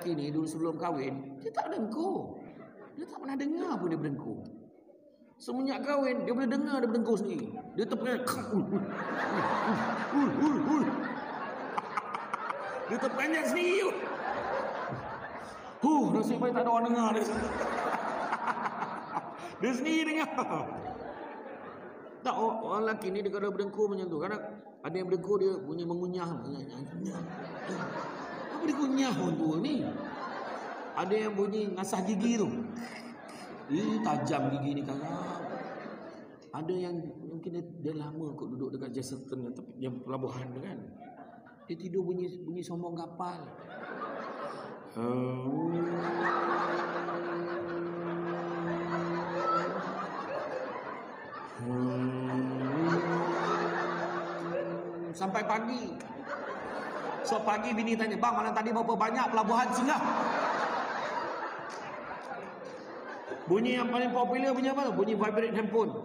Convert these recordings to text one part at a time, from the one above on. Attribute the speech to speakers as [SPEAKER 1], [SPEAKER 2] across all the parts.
[SPEAKER 1] lelaki ni dulu sebelum kahwin, dia tak dengkur. Dia tak pernah dengar pun dia berdengkur. Semenjak kahwin, dia boleh dengar dia berdengkur sendiri. Dia terperanjat. Dia terperanjat sendiri. Nasib baik tak ada orang dengar dia. Dia sendiri dengar. Tak, orang lelaki ni dia kalau berdengkur macam tu. Kadang ada yang berdengkur dia bunyi mengunyah. Apa dia kunyah orang tua ni? Ada yang bunyi ngasah gigi tu. Tajam gigi ni kakak. Ada yang mungkin dia lama kot duduk dekat Chesterton tapi dia pelabuhan tu kan. Dia tidur bunyi sombong kapal. Sampai pagi. So pagi bini tanya, "Bang, malam tadi berapa banyak pelabuhan singgah?" Bunyi yang paling popular bunyi apa tu? Bunyi vibrate handphone.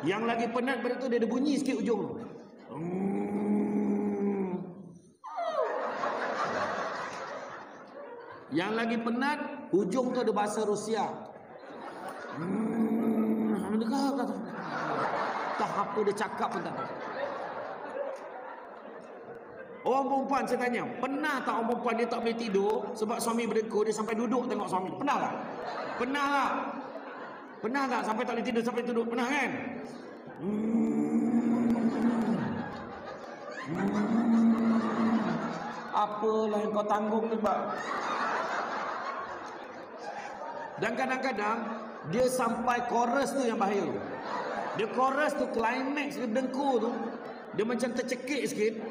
[SPEAKER 1] Yang lagi penat pada tu dia ada bunyi sikit ujung. Yang lagi penat hujung tu ada bahasa Rusia. Tak apa dia cakap pun tak tahu. Orang perempuan saya tanya, pernah tak orang perempuan dia tak boleh tidur sebab suami berdengkur, dia sampai duduk tengok suami? Pernah tak? Pernah tak? Pernah tak sampai tak boleh tidur sampai duduk? Pernah kan? Apalah yang kau tanggung ni, Pak? Dan kadang-kadang dia sampai chorus tu yang bahaya. Dia chorus tu, climax dia berdengkur tu, dia macam tercekik sikit.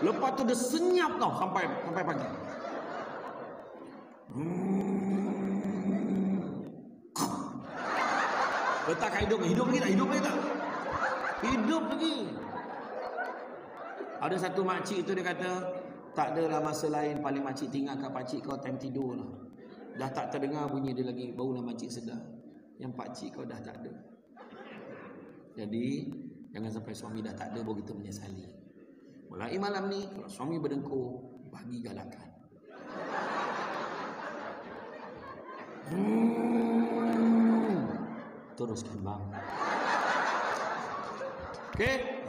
[SPEAKER 1] Lepas tu dia senyap tau sampai pagi. Letak kat hidup lagi tak? Hidup lagi. Ada satu makcik tu dia kata, tak adalah masa lain paling makcik tinggal kat pakcik kau time tidur lah. Dah tak terdengar bunyi dia lagi, barulah makcik sedar yang pakcik kau dah tak ada. Jadi jangan sampai suami dah tak ada baru kita menyesali. Mulai malam ni kalau suami berdengkur, bagi galakan. Teruskan bang. Okay.